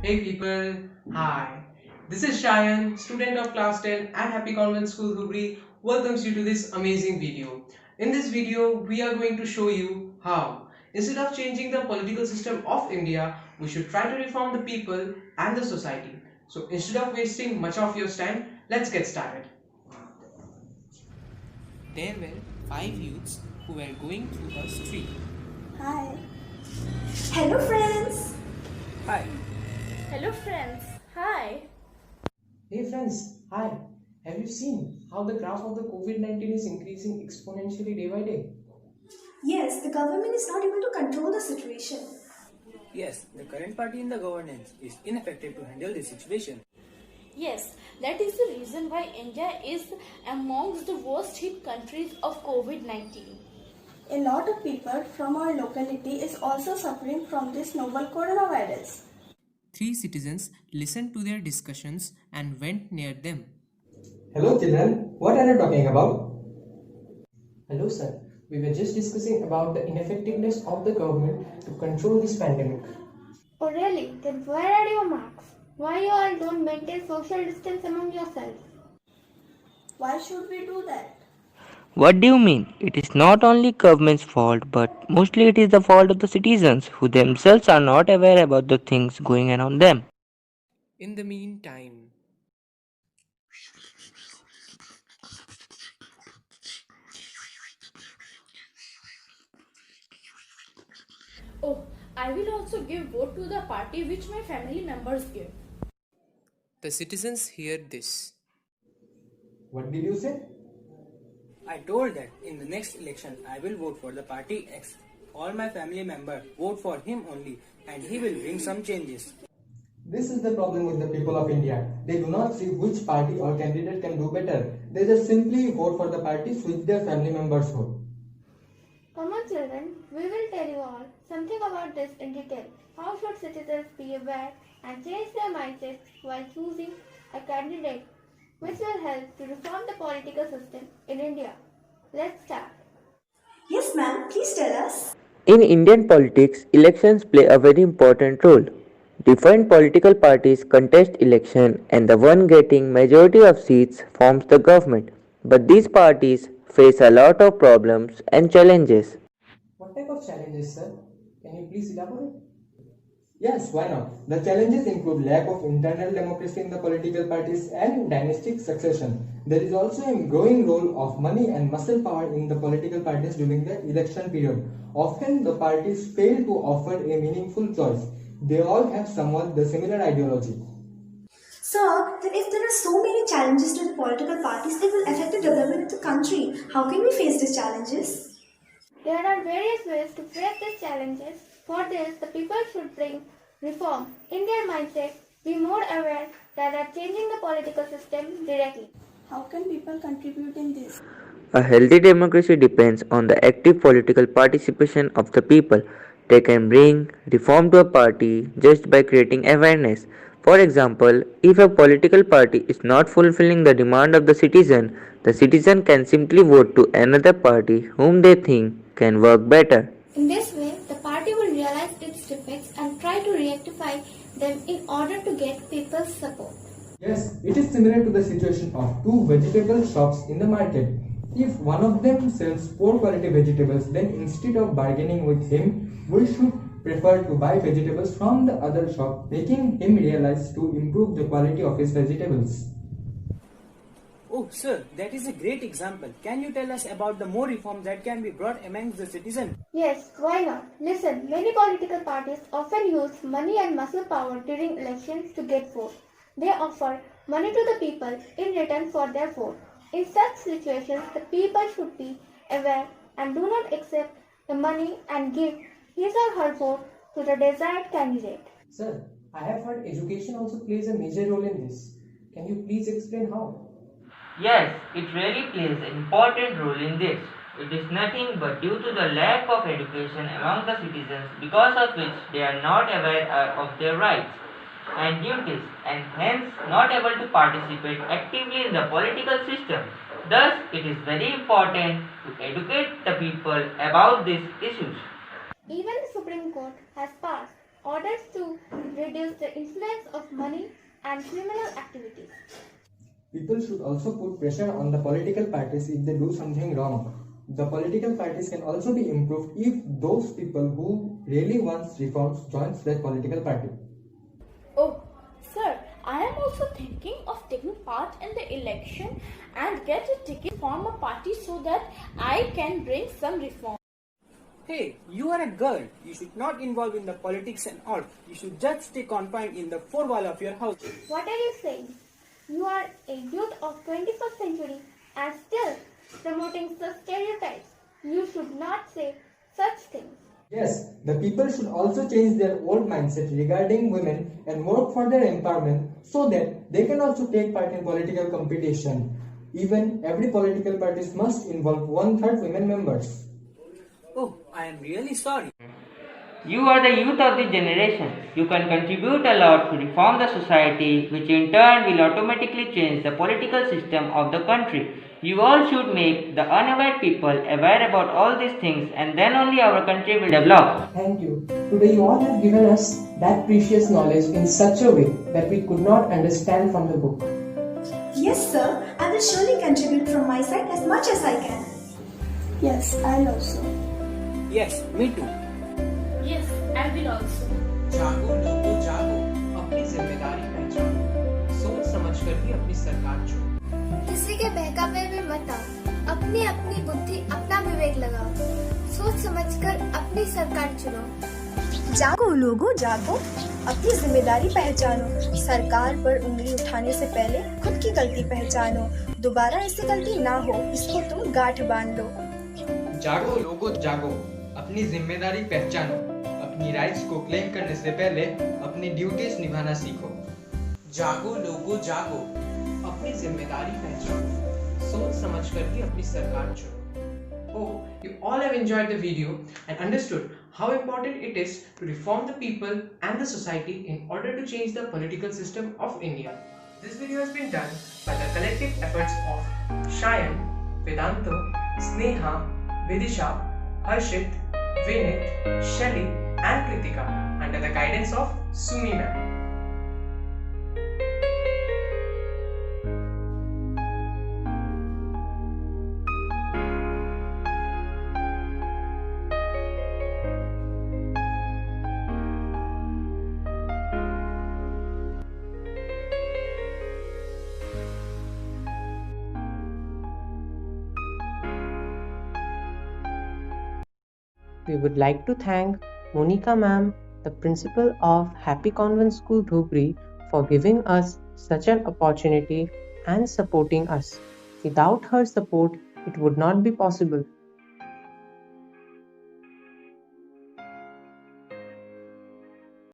Hey people, hi. This is Shayan, student of class 10 at Happy Convent School Hubri, welcomes you to this amazing video. In this video, we are going to show you how, instead of changing the political system of India, we should try to reform the people and the society. So instead of wasting much of your time, let's get started. There were five youths who were going through a street. Hi. Hello, friends. Hi. Hello friends, hi. Hey friends, hi. Have you seen how the graph of the COVID-19 is increasing exponentially day by day? Yes, the government is not able to control the situation. Yes, the current party in the governance is ineffective to handle this situation. Yes, that is the reason why India is amongst the worst hit countries of COVID-19. A lot of people from our locality is also suffering from this novel coronavirus. Three citizens listened to their discussions and went near them. Hello children, what are you talking about? Hello, sir. We were just discussing about the ineffectiveness of the government to control this pandemic. Oh really? Then where are your marks? Why you all don't maintain social distance among yourselves? Why should we do that? What do you mean? It is not only government's fault, but mostly it is the fault of the citizens who themselves are not aware about the things going around them. In the meantime, Oh, I will also give vote to the party which my family members give. the citizens heard this. What did you say? I told that in the next election I will vote for the party X. All my family members vote for him only and he will bring some changes. This is the problem with the people of India. They do not see which party or candidate can do better. They just simply vote for the parties which their family members vote. Come on children, we will tell you all something about this in detail. How should citizens be aware and change their mindset while choosing a candidate which will help to reform the political system in India? Let's start. Yes, ma'am. Please tell us. In Indian politics, elections play a very important role. Different political parties contest election and the one getting majority of seats forms the government. But these parties face a lot of problems and challenges. What type of challenges, sir? Can you please elaborate? Yes, why not? The challenges include lack of internal democracy in the political parties and dynastic succession. There is also a growing role of money and muscle power in the political parties during the election period. Often the parties fail to offer a meaningful choice. They all have somewhat the similar ideology. Sir, then if there are so many challenges to the political parties, it will affect the development of the country. How can we face these challenges? There are various ways to face these challenges. For this, the people should bring reform in their mindset, be more aware that are changing the political system directly. How can people contribute in this? A healthy democracy depends on the active political participation of the people. They can bring reform to a party just by creating awareness. For example, if a political party is not fulfilling the demand of the citizen can simply vote to another party whom they think can work better. In this way, the party will realize its defects and try to rectify them in order to get people's support. Yes, it is similar to the situation of two vegetable shops in the market. If one of them sells poor quality vegetables, then instead of bargaining with him, we should prefer to buy vegetables from the other shop, making him realize to improve the quality of his vegetables. Oh sir, that is a great example. Can you tell us about the more reforms that can be brought amongst the citizens? Yes, why not? Listen, many political parties often use money and muscle power during elections to get votes. They offer money to the people in return for their vote. In such situations, the people should be aware and do not accept the money and give his or her vote to the desired candidate. Sir, I have heard education also plays a major role in this. Can you please explain how? Yes, it really plays an important role in this. It is nothing but due to the lack of education among the citizens, because of which they are not aware of their rights and duties and hence not able to participate actively in the political system. Thus, it is very important to educate the people about these issues. Even the Supreme Court has passed order to reduce the influence of money and criminal activities. People should also put pressure on the political parties if they do something wrong. The political parties can also be improved if those people who really want reforms joins their political party. Oh, sir, I am also thinking of taking part in the election and get a ticket from a party so that I can bring some reform. Hey, you are a girl. You should not involve in the politics and all. You should just stay confined in the four wall of your house. What are you saying? You are a youth of 21st century and still promoting such stereotypes. You should not say such things. Yes, the people should also change their old mindset regarding women and work for their empowerment so that they can also take part in political competition. Even every political party must involve 1/3 women members. Oh, I am really sorry. You are the youth of the generation. You can contribute a lot to reform the society, which in turn will automatically change the political system of the country. You all should make the unaware people aware about all these things, and then only our country will develop. Thank you. Today you all have given us that precious knowledge in such a way that we could not understand from the book. Yes, sir. I will surely contribute from my side as much as I can. Yes, I'll also. Yes, me too. Yes, I will also. जागो लोगो जागो, अपनी जिम्मेदारी पहचानो, सोच समझकर ही अपनी सरकार चुनो। किसी के बहकावे में मत आओ। अपनी अपनी बुद्धि, अपना विवेक लगाओ। सोच समझकर अपनी सरकार चुनो। जागो लोगो जागो, अपनी जिम्मेदारी पहचानो। सरकार पर उंगली उठाने से पहले खुद की गलती पहचानो। दोबारा ऐसी गलती ना हो, इसको तुम गांठ बांध लो। जागो लोगो जागो, अपनी जिम्मेदारी पहचानो। अपनी राइट्स को क्लेम करने से पहले अपनी ड्यूटीज निभाना सीखो। जागो लोगो जागो, अपनी जिम्मेदारी पहचानो, सोच समझकर ही अपनी सरकार चुनो। Hope you all have enjoyed the video and understood how important it is to reform the people and the society in order to change the political system of India. This video has been done by the collective efforts of Shayan, Vedanto, Sneha, Vidisha, Harshit, Vinit, Shelly and Kritika under the guidance of Sumi ma'am. We would like to thank Monica ma'am, the principal of Happy Convent School Dhubri, for giving us such an opportunity and supporting us. Without her support, it would not be possible